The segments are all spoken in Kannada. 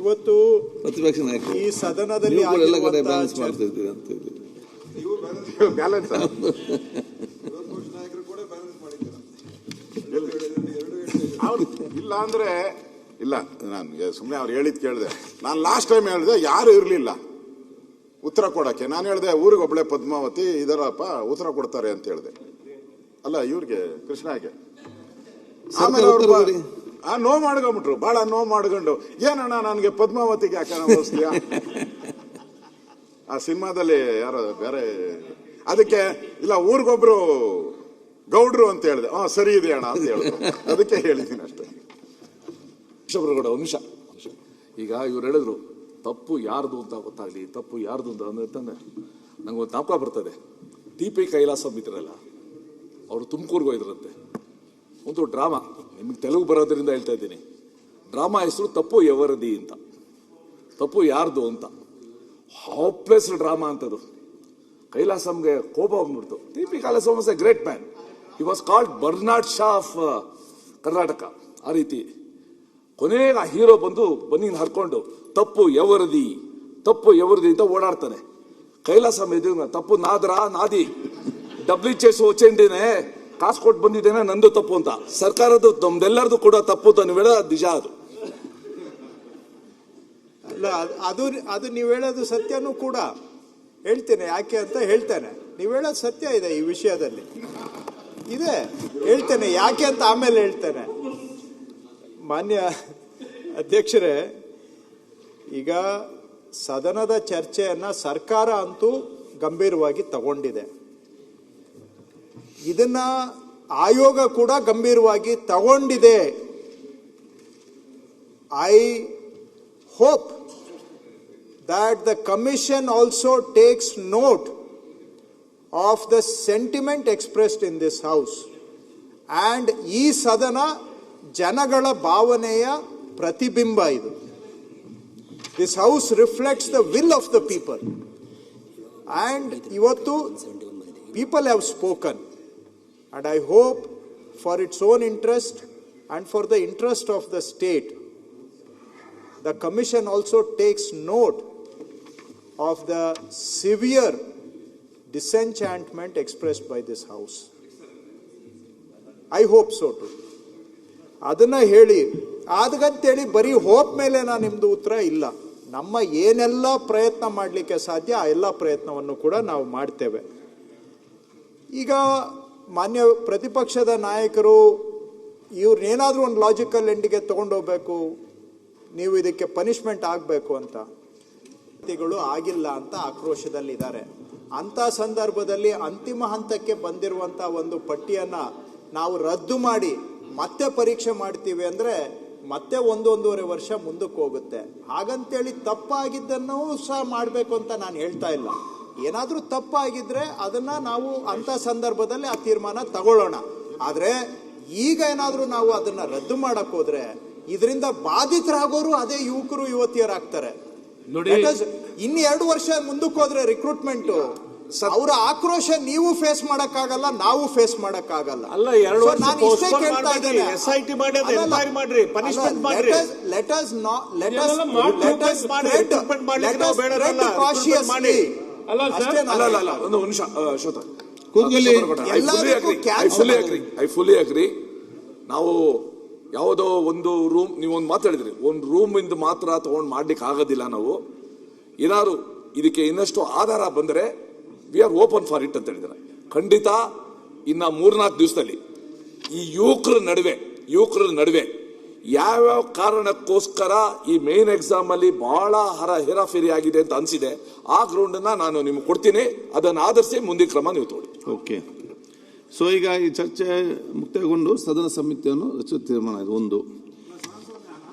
ಇವತ್ತು ಪ್ರತಿಪಕ್ಷ ನಾಯಕ ಈ ಸದನದಲ್ಲಿ ಎಲ್ಲ ಕಡೆ ಬ್ಯಾಲೆನ್ಸ್ ಮಾಡ್ತಿದ್ದೀರಿ ಅಂತ ಬ್ಯಾಲೆನ್ಸ್ ಇಲ್ಲ ಅಂದ್ರೆ ಇಲ್ಲ. ನಾನು ಸುಮ್ಮನೆ ಅವ್ರು ಹೇಳಿದ್ ಕೇಳಿದೆ. ನಾನು ಲಾಸ್ಟ್ ಟೈಮ್ ಹೇಳಿದೆ ಯಾರು ಇರಲಿಲ್ಲ ಉತ್ತರ ಕೊಡಕ್ಕೆ. ನಾನು ಹೇಳಿದೆ ಊರಿಗೆ ಒಬ್ಳೆ ಪದ್ಮಾವತಿ ಇದರಪ್ಪ ಉತ್ತರ ಕೊಡ್ತಾರೆ ಅಂತ ಹೇಳಿದೆ. ಅಲ್ಲ ಇವ್ರಿಗೆ ಕೃಷ್ಣಗೆ ಆಮೇಲೆ ಅವ್ರು ನೋವು ಮಾಡ್ಕೊಂಡ್ಬಿಟ್ರು, ಬಹಳ ನೋವು ಮಾಡ್ಕೊಂಡು ಏನಣ್ಣ ನನಗೆ ಪದ್ಮಾವತಿಗೆ ಯಾಕೆ ಹೋಲಿಸ್ತೀಯ ಆ ಸಿನಿಮಾದಲ್ಲಿ ಯಾರೋ ಬೇರೆ. ಅದಕ್ಕೆ ಇಲ್ಲ ಊರಿಗೊಬ್ರು ಗೌಡ್ರು ಅಂತ ಹೇಳಿದೆ. ಸರಿ ಇದೆ ಅಣ್ಣ ಅಂತ ಹೇಳಿದ್ರು, ಅದಕ್ಕೆ ಹೇಳಿದ್ದೀನಿ ಅಷ್ಟೇ. ಕೂಡ ಒಂದು ನಿಮಿಷ. ಈಗ ಇವ್ರು ಹೇಳಿದ್ರು ತಪ್ಪು ಯಾರ್ದು ಅಂತ ಗೊತ್ತಾಗ್ಲಿ, ತಪ್ಪು ಯಾರ್ದು ಅಂತ ಅಂದ್ರೆ ನಂಗೆ ಒಂದು ಜ್ಞಾಪಕ ಬರ್ತದೆ. ಟಿ.ಪಿ. ಕೈಲಾಸಂ ಇದ್ರಲ್ಲ, ಅವರು ತುಮಕೂರ್ಗೆ ಹೋಯ್ದ್ರಂತೆ. ಒಂದು ಡ್ರಾಮಾ, ನಿಮ್ಗೆ ತೆಲುಗು ಬರೋದ್ರಿಂದ ಹೇಳ್ತಾ ಇದ್ದೀನಿ. ಡ್ರಾಮಾ ಹೆಸರು ತಪ್ಪು ಎವರದಿ ಅಂತ, ತಪ್ಪು ಯಾರ್ದು ಅಂತ. ಹಾಪ್ಲೆಸ್ ಡ್ರಾಮಾ ಅಂತದು. ಕೈಲಾಸಂಗೆ ಕೋಪ ಬಂದ್ಬಿಡ್ತು. T P. Kailasam was a great man. He was called Bernard Shaw of Karnataka. ಆ ರೀತಿ ಕೊನೆಗೆ ಆ ಹೀರೋ ಬಂದು ಬನ್ನಿ ಹರ್ಕೊಂಡು ತಪ್ಪು ಎವರದಿ ಅಂತ ಓಡಾಡ್ತಾನೆ. ಕೈಲಾಸಂ ಎದುರು ತಪ್ಪು ನಾದಿ WHS వచ్చింటేనే ಕಾಸು ಕೊಟ್ಟು ಬಂದಿದ್ದೇನೆ ನಂದು ತಪ್ಪು ಅಂತ. ಸರ್ಕಾರದ್ದು ನಮ್ದೆಲ್ಲರದು ಕೂಡ ತಪ್ಪು ಅಂತ ನೀವು ಹೇಳೋದು ನಿಜ. ಅದು ನೀವು ಹೇಳೋದು ಸತ್ಯನೂ ಕೂಡ ಹೇಳ್ತೇನೆ. ಯಾಕೆ ಅಂತ ಹೇಳ್ತೇನೆ. ನೀವು ಹೇಳೋದು ಸತ್ಯ ಇದೆ, ಈ ವಿಷಯದಲ್ಲಿ ಇದೆ, ಹೇಳ್ತೇನೆ ಯಾಕೆ ಅಂತ ಆಮೇಲೆ ಹೇಳ್ತೇನೆ. ಮಾನ್ಯ ಅಧ್ಯಕ್ಷರೇ, ಈಗ ಸದನದ ಚರ್ಚೆಯನ್ನ ಸರ್ಕಾರ ಅಂತೂ ಗಂಭೀರವಾಗಿ ತಗೊಂಡಿದೆ. ಇದನ್ನ ಆಯೋಗ ಕೂಡ ಗಂಭೀರವಾಗಿ ತಗೊಂಡಿದೆ. I hope that the commission also takes note of the sentiment expressed in this house, and ಈ ಸದನ ಜನಗಳ ಭಾವನೆಯ ಪ್ರತಿಬಿಂಬ ಇದು. This house reflects the will of the people, and ಇವತ್ತು people have spoken, and I hope for its own interest and for the interest of the state, the commission also takes note of the severe disenchantment expressed by this house. I hope so too. ಅದನ್ನ ಹೇಳಿ ಆದಗಂತೇಳಿ ಬರೀ ಹೋಪ್ ಮೇಲೆ ನಿಮ್ದು ಉತ್ತರ ಇಲ್ಲ. ನಮ್ಮ ಏನೆಲ್ಲ ಪ್ರಯತ್ನ ಮಾಡಲಿಕ್ಕೆ ಸಾಧ್ಯ ಆ ಎಲ್ಲ ಪ್ರಯತ್ನವನ್ನು ಕೂಡ ನಾವು ಮಾಡ್ತೇವೆ. ಈಗ ಮಾನ್ಯ ಪ್ರತಿಪಕ್ಷದ ನಾಯಕರು ಇವ್ರನ್ನೇನಾದ್ರೂ ಒಂದು ಲಾಜಿಕಲ್ ಎಂಡಿಗೆ ತಗೊಂಡೋಗ್ಬೇಕು, ನೀವು ಇದಕ್ಕೆ ಪನಿಷ್ಮೆಂಟ್ ಆಗಬೇಕು ಅಂತ ಆಗಿಲ್ಲ ಅಂತ ಆಕ್ರೋಶದಲ್ಲಿದ್ದಾರೆ. ಅಂತ ಸಂದರ್ಭದಲ್ಲಿ ಅಂತಿಮ ಹಂತಕ್ಕೆ ಬಂದಿರುವಂತ ಒಂದು ಪಟ್ಟಿಯನ್ನ ನಾವು ರದ್ದು ಮಾಡಿ ಮತ್ತೆ ಪರೀಕ್ಷೆ ಮಾಡ್ತೀವಿ ಅಂದ್ರೆ ಮತ್ತೆ 1.5 ವರ್ಷ ಮುಂದಕ್ಕೆ ಹೋಗುತ್ತೆ. ಹಾಗಂತೇಳಿ ತಪ್ಪಾಗಿದ್ದನ್ನು ಸಹ ಮಾಡಬೇಕು ಅಂತ ನಾನು ಹೇಳ್ತಾ ಇಲ್ಲ. ಏನಾದ್ರೂ ತಪ್ಪಾಗಿದ್ರೆ ಅದನ್ನ ನಾವು ಅಂತ ಸಂದರ್ಭದಲ್ಲಿ ಆ ತೀರ್ಮಾನ ತಗೊಳ್ಳೋಣ. ಆದ್ರೆ ಈಗ ಏನಾದ್ರೂ ನಾವು ಅದನ್ನ ರದ್ದು ಮಾಡಕ್ ಹೋದ್ರೆ ಇದರಿಂದ ಬಾಧಿತರಾಗೋರು ಅದೇ ಯುವಕರು ಯುವತಿಯರಾಗ್ತಾರೆ. ಇನ್ನು 2 ವರ್ಷ ಮುಂದಕ್ಕೆ ಹೋದ್ರೆ ರಿಕ್ರೂಟ್ಮೆಂಟ್ ಅವರ ಆಕ್ರೋಶ ನೀವು ಫೇಸ್ ಮಾಡಕ್ಕಾಗಲ್ಲ, ನಾವು ಫೇಸ್ ಮಾಡಕ್ಕಾಗಲ್ಲ. ಅಲ್ಲ, 2 ವರ್ಷ ಕೇಳ್ತಾ ಇದ್ದೇನೆ. SIT ಮಾಡಿ ಎನ್ಕ್ವೈರಿ ಮಾಡ್ರಿ, ಪನಿಷ್ಮೆಂಟ್ ಮಾಡ್ರಿ. Let us cautiously. ಒಂದು ನಿಮಿಷ ಶ್ರೋತ, ಐ ಫುಲ್ಲಿ ಅಗ್ರಿ. ನಾವು ಯಾವುದೋ ಒಂದು ರೂಮ್, ನೀವೊಂದು ಮಾತಾಡಿದ್ರಿ, ಒಂದು ರೂಮ್ ಇಂದ ಮಾತ್ರ ತಗೊಂಡು ಮಾಡ್ಲಿಕ್ಕೆ ಆಗೋದಿಲ್ಲ. ನಾವು ಏನಾದ್ರು ಇದಕ್ಕೆ ಇನ್ನಷ್ಟು ಆಧಾರ ಬಂದರೆ we are open for it ಅಂತ ಹೇಳಿದ್ದಾರೆ. ಖಂಡಿತ ಇನ್ನ 3-4 ದಿವಸದಲ್ಲಿ ಈ ಯುವಕರ ನಡುವೆ ಯಾವ್ಯಾವ ಕಾರಣಕ್ಕೋಸ್ಕರ ಈ ಮೇನ್ ಎಕ್ಸಾಮ್ ಅಲ್ಲಿ ಬಹಳ ಹೇರಾಫೇರಿ ಆಗಿದೆ ಅಂತ ಅನ್ಸಿದೆ, ಆ ಗ್ರೌಂಡ್ ನಾನು ನಿಮ್ಗೆ ಕೊಡ್ತೀನಿ. ಅದನ್ನು ಆಧರಿಸಿ ಮುಂದಿನ ಕ್ರಮ ನೀವು ತಗೊಳ್ಳಿ. ಓಕೆ. ಸೊ ಈಗ ಈ ಚರ್ಚೆ ಮುಕ್ತಾಯಗೊಂಡು ಸದನ ಸಮಿತಿಯನ್ನು ರಚಿಸುವ ತೀರ್ಮಾನ ಇದು. ಒಂದು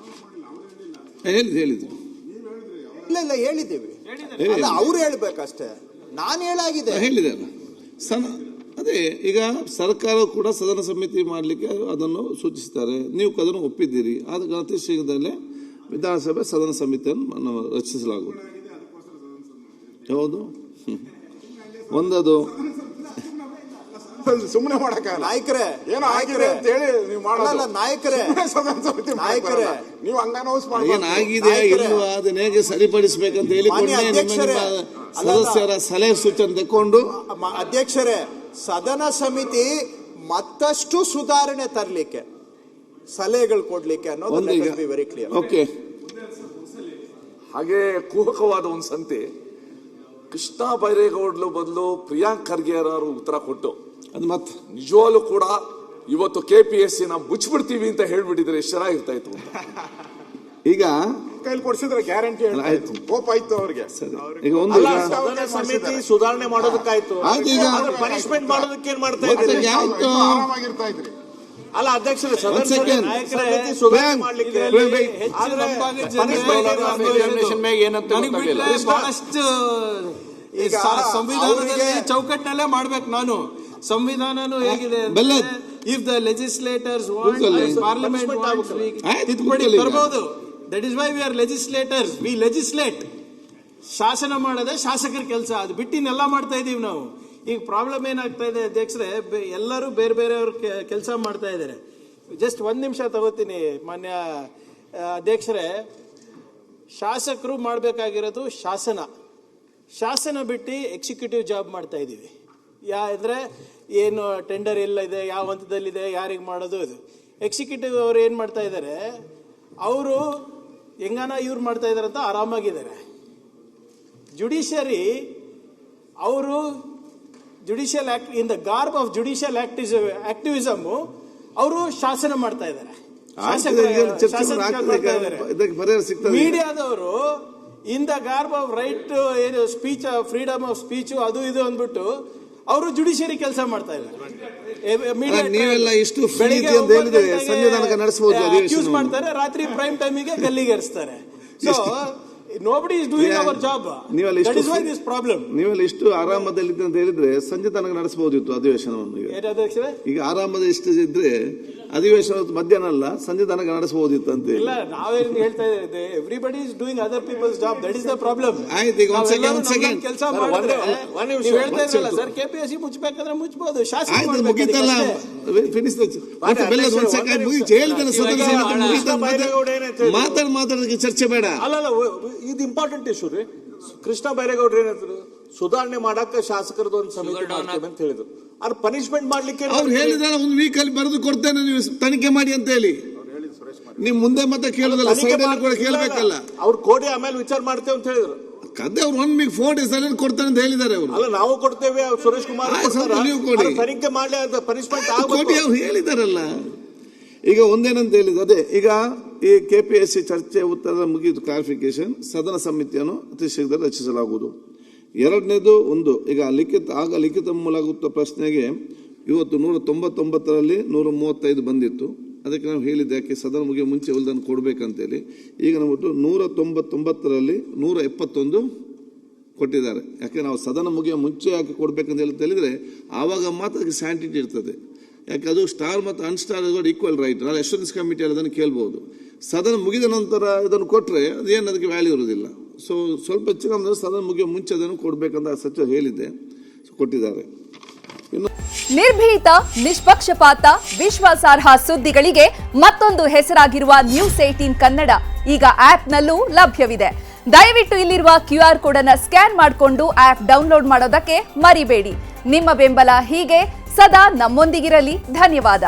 ಹೇಳಿದ್ವಿ ಇಲ್ಲ ಹೇಳಿದ್ದೀವಿ, ಅವ್ರು ಹೇಳ್ಬೇಕಷ್ಟೇ, ನಾನು ಹೇಳಿದೆ ಅಲ್ಲ. ಅದೇ ಈಗ ಸರ್ಕಾರ ಕೂಡ ಸದನ ಸಮಿತಿ ಮಾಡಲಿಕ್ಕೆ ಅದನ್ನು ಸೂಚಿಸಿದ್ದಾರೆ, ನೀವು ಅದನ್ನು ಒಪ್ಪಿದ್ದೀರಿ. ಆದ ಅತಿ ಶೀಘ್ರದಲ್ಲೇ ವಿಧಾನಸಭೆ ಸದನ ಸಮಿತಿಯನ್ನು ರಚಿಸಲಾಗುವುದು. ಯಾವುದು ಒಂದದು ಸುಮ್ಮನೆ ಮಾಡಕ್ಕಾಗಲ್ಲ. ನಾಯಕರೇ, ಏನೋ ಆಗಿದೆ ಅಂತ ಹೇಳಿ ನೀವು ಮಾಡೋಲ್ಲ. ನಾಯಕರೇ, ಸದನ ಸಮಿತಿ ನಾಯಕರೇ, ನೀವು ಹಂಗನೌನ್ಸ್ ಏನಾಗಿದೆ ಇಲ್ವಾ ಅದನ್ನ ಹೇಗೆ ಸರಿಪಡಿಸಬೇಕಂತ ಹೇಳಿಕೊಂಡು ಸದಸ್ಯರ ಸಲಹೆ ಸೂಚನೆ ತಕೊಂಡು. ಅಧ್ಯಕ್ಷರೇ, ಸದನ ಸಮಿತಿ ಮತ್ತಷ್ಟು ಸುಧಾರಣೆ ತರಲಿಕ್ಕೆ ಸಲಹೆಗಳು ಕೊಡ್ಲಿಕ್ಕೆ ಅನ್ನೋದು ವೆರಿ ಕ್ಲಿಯರ್. ಓಕೆ. ಹಾಗೆ ಕುಹಕವಾದ ಒಂದು ಸಂತೆ, ಕೃಷ್ಣ ಬೈರೇಗೌಡರು ಬದಲು ಪ್ರಿಯಾಂಕ್ ಖರ್ಗೆ ಅವರು ಉತ್ತರ ಕೊಟ್ಟು ಅದು ಮತ್ತೆ ನಿಜವಾಗ್ಲೂ ಕೂಡ ಇವತ್ತು KPSC ನಾವು ಮುಚ್ಚಿಬಿಡ್ತೀವಿ ಅಂತ ಹೇಳ್ಬಿಟ್ಟಿದ್ರೆ ಎಷ್ಟು ಚೆನ್ನಾಗಿರ್ತಾ ಇತ್ತು. ಈಗ ಕೈಲಿ ಕೊಡ್ಸಿದ್ರೆ ಗ್ಯಾರಂಟಿ ಆಯ್ತು, ಕೋಪ ಆಯ್ತು ಅವ್ರಿಗೆ. ಈಗ ಒಂದು ಸಮಿತಿ ಸುಧಾರಣೆ ಮಾಡೋದಕ್ಕಾಯ್ತು, ಪನಿಷ್ಮೆಂಟ್ ಮಾಡೋದಕ್ಕೆ ಏನ್ ಮಾಡ್ತಾ ಇದ್ದೀರಿ? ಆರಾಮಾಗಿರ್ತಾ ಇದ್ರಿ. ಅಲ್ಲ ಅಧ್ಯಕ್ಷರೇ, ಸುಧಾರಣೆ ಮಾಡ್ಲಿಕ್ಕೆ ಈಗ ಸಂವಿಧಾನದಲ್ಲಿ ಚೌಕಟ್ಟಿನಲ್ಲೇ ಮಾಡ್ಬೇಕು. ನಾನು ಸಂವಿಧಾನನು ಹೇಗಿದೆ, ಇಫ್ ದ ಲೆಜಿಸ್ಲೇಟರ್ಸ್ ಪಾರ್ಲಿಮೆಂಟ್ ತಿದ್ದುಪಡಿ ತರಬಹುದು. That is why we are legislators, we legislate. ಶಾಸನ ಮಾಡೋದೇ ಶಾಸಕರ ಕೆಲಸ, ಅದು ಬಿಟ್ಟಿನೆಲ್ಲ ಮಾಡ್ತಾ ಇದೀವಿ ನಾವು. ಈಗ ಪ್ರಾಬ್ಲಮ್ ಏನಾಗ್ತಾ ಇದೆ ಅಧ್ಯಕ್ಷರೇ, ಎಲ್ಲರೂ ಬೇರೆ ಬೇರೆಯವ್ರ ಕೆಲಸ ಮಾಡ್ತಾ ಇದ್ದಾರೆ. ಜಸ್ಟ್ ಒಂದ್ ನಿಮಿಷ ತಗೋತೀನಿ ಮಾನ್ಯ ಅಧ್ಯಕ್ಷರೇ. ಶಾಸಕರು ಮಾಡಬೇಕಾಗಿರೋದು ಶಾಸನ ಬಿಟ್ಟು ಎಕ್ಸಿಕ್ಯೂಟಿವ್ ಜಾಬ್ ಮಾಡ್ತಾ ಇದ್ದೀವಿ. ಅಂದ್ರೆ ಏನು ಟೆಂಡರ್ ಎಲ್ಲ ಇದೆ, ಯಾವ ಹಂತದಲ್ಲಿದೆ, ಯಾರಿಗೆ ಮಾಡೋದು, ಇದು ಎಕ್ಸಿಕ್ಯೂಟಿವ್ ಅವರು ಏನು ಮಾಡ್ತಾ ಇದ್ದಾರೆ, ಅವರು ಹೆಂಗಾನ ಇವ್ರು ಮಾಡ್ತಾ ಇದ್ದಾರೆ ಅಂತ ಆರಾಮಾಗಿದ್ದಾರೆ. ಜುಡಿಷಿಯರಿ ಅವರು judicial act in the garb of judicial activism ಅವರು ಶಾಸನ ಮಾಡ್ತಾ ಇದ್ದಾರೆ. ಮೀಡಿಯಾದವರು in the garb of right ಏನು ಸ್ಪೀಚ್, ಫ್ರೀಡಮ್ ಆಫ್ ಸ್ಪೀಚ್, ಅದು ಇದು ಅಂದ್ಬಿಟ್ಟು ಅವರು ಜುಡಿಷಿಯರಿ ಕೆಲಸ ಮಾಡ್ತಾ ಇದ್ದಾರೆ. ನೀವೆಲ್ಲ ಇಷ್ಟು ಅಕ್ಯೂಸ್ ಮಾಡ್ತಾರೆ, ರಾತ್ರಿ ಪ್ರೈಮ್ ಟೈಮಿಗೆ ಗಲ್ಲಿಗೇರಿಸ್ತಾರೆ. So nobody is doing our job. That is why this problem. ನೀವೆಲ್ಲ ಇಷ್ಟು ಆರಾಮದಲ್ಲಿ ಅಂತ ಹೇಳಿದ್ರೆ ಸಂಜೆ ತನಕ ನಡೆಸಬಹುದಿತ್ತು ಅಧಿವೇಶನವನ್ನು. ಈಗ ಆರಾಮದ ಇಷ್ಟು ಇದ್ರೆ ಅಧಿವೇಶನ ಮಧ್ಯಾಹ್ನ ಅಲ್ಲ, ಸಂಜೆ ತನಕ ನಡೆಸಬಹುದಿತ್ತು ಅಂತ. ಇಲ್ಲ, ನಾವೇನು ಹೇಳ್ತಾ ಇದ್ದೇವೆ, everybody is doing other people's job, that is the problem. ಆಯ್ತು, ಈಗ ಒಂದ್ ಸೆಕೆಂಡ್ ಕೆಲಸ ಮಾಡಿದ್ರೆ ನೀವು ಹೇಳ್ತಾ ಇದ್ರಲ್ಲ ಸರ್, KPSC ಮುಚ್ಚಬೇಕಾದ್ರೆ ಮುಚ್ಚಬಹುದು, ಶಾಸಕ ಮುಗಿತಲ್ಲ. ಫಿನಿಶ್ ಒಂದ್ ಸೆಕೆಂಡ್ ಮುಗಿಸಿ ಹೇಳಿದ್ರೆ ಮಾತಾಡೋದಕ್ಕೆ ಚರ್ಚೆ ಬೇಡ. ಅಲ್ಲ, ಇದು ಇಂಪಾರ್ಟೆಂಟ್ ಇಶ್ಯೂ ರೀ. ಕೃಷ್ಣ ಬೈರೇಗೌಡರು ಏನಾದ್ರು ಸುಧಾರಣೆ ಮಾಡಕ್ಕೆ ಶಾಸಕರದ್ದು ಒಂದು ಸಮಿತಿ ಮಾಡ್ತೇವೆ ಅಂತ ಹೇಳಿದ್ರು. ಅದು ಪನಿಷ್ಮೆಂಟ್ ಮಾಡ್ಲಿಕ್ಕೆ ಅವ್ರು ಹೇಳಿದ್ರೆ ಒಂದು ವೀಕ್ ಅಲ್ಲಿ ಬರೆದು ಕೊಡ್ತೇನೆ, ನೀವು ತನಿಖೆ ಮಾಡಿ ಅಂತ ಹೇಳಿ. ನಿಮ್ ಮುಂದೆ ಮತ್ತೆ ಕೇಳೋದಲ್ಲ, ಸೈಡಲ್ಲಿ ಕೂಡ ಕೇಳಬೇಕಲ್ಲ. ಅವ್ರು ಕೋಡಿ ಆಮೇಲೆ ವಿಚಾರ ಮಾಡ್ತೇವೆ ಅಂತ ಹೇಳಿದ್ರು. ಕದ್ದೆ ಅವ್ರು 1 ವೀಕ್ 4 days ಅಲ್ಲಿ ಕೊಡ್ತಾರೆ ಅಂತ ಹೇಳಿದ್ದಾರೆ ಅವರು. ಅಲ್ಲ, ನಾವು ಕೊಡ್ತೇವೆ, ಸುರೇಶ್ ಕುಮಾರ್ ತನಿಖೆ ಮಾಡ್ಲಿ, ಅದು ಪನಿಷ್ಮೆಂಟ್ ಕೋಟಿ ಅವ್ರು ಹೇಳಿದಾರಲ್ಲ. ಈಗ ಒಂದೇನಂತ ಹೇಳಿದ್ರು, ಅದೇ ಈಗ ಈ KPSC ಚರ್ಚೆ ಉತ್ತರ ಮುಗಿದು ಕ್ಲಾರಿಫಿಕೇಶನ್, ಸದನ ಸಮಿತಿಯನ್ನು ಅತಿ ಶೀಘ್ರ ರಚಿಸಲಾಗುವುದು. ಎರಡನೇದು ಈಗ ಲಿಖಿತ ಮೂಲಕ ಪ್ರಶ್ನೆಗೆ ಇವತ್ತು 199ರಲ್ಲಿ 135 ಬಂದಿತ್ತು. ಅದಕ್ಕೆ ನಾವು ಹೇಳಿದ್ದೆ ಯಾಕೆ ಸದನ ಮುಗಿಯ ಮುಂಚೆ ಉಳಿದನ್ನು ಕೊಡ್ಬೇಕಂತೇಳಿ. ಈಗ ನಾವು 199ರಲ್ಲಿ 171 ಕೊಟ್ಟಿದ್ದಾರೆ. ಯಾಕೆ ನಾವು ಸದನ ಮುಗಿಯ ಮುಂಚೆ ಯಾಕೆ ಕೊಡ್ಬೇಕಂತ ಹೇಳಿದ್ರೆ ಆವಾಗ ಮಾತ್ರ ಅದಕ್ಕೆ ಸ್ಯಾಂಟಿಟಿ ಇರ್ತದೆ. ಯಾಕೆ ಅದು ಸ್ಟಾರ್ ಮತ್ತು ಅನ್ಸ್ಟಾರ್ ಈಕ್ವಲ್ ರೈಟ್. ನಾವು ಅಶ್ಯೂರೆನ್ಸ್ ಕಮಿಟಿಯಲ್ಲಿ ಅದನ್ನು ಕೇಳ್ಬೋದು. ಸದನ ಮುಗಿದ ನಂತರ ಇದನ್ನು ಕೊಟ್ಟರೆ ಅದೇನು ಅದಕ್ಕೆ ವ್ಯಾಲ್ಯೂ ಇರೋದಿಲ್ಲ. ಸೊ ಸ್ವಲ್ಪ ಹೆಚ್ಚು ಸದನ ಮುಗಿಯ ಮುಂಚೆ ಅದನ್ನು ಕೊಡ್ಬೇಕಂತ ಸಚಿವರು ಹೇಳಿದ್ದೆ, ಕೊಟ್ಟಿದ್ದಾರೆ. ನಿರ್ಭೀತ, ನಿಷ್ಪಕ್ಷಪಾತ, ವಿಶ್ವಾಸಾರ್ಹ ಸುದ್ದಿಗಳಿಗೆ ಮತ್ತೊಂದು ಹೆಸರಾಗಿರುವ News18 ಕನ್ನಡ ಈಗ ಆಪ್ನಲ್ಲೂ ಲಭ್ಯವಿದೆ. ದಯವಿಟ್ಟು ಇಲ್ಲಿರುವ QR ಕೋಡ್ ಅನ್ನು ಸ್ಕ್ಯಾನ್ ಮಾಡಿಕೊಂಡು ಆಪ್ ಡೌನ್ಲೋಡ್ ಮಾಡೋದಕ್ಕೆ ಮರಿಬೇಡಿ. ನಿಮ್ಮ ಬೆಂಬಲ ಹೀಗೆ ಸದಾ ನಮ್ಮೊಂದಿಗಿರಲಿ. ಧನ್ಯವಾದ.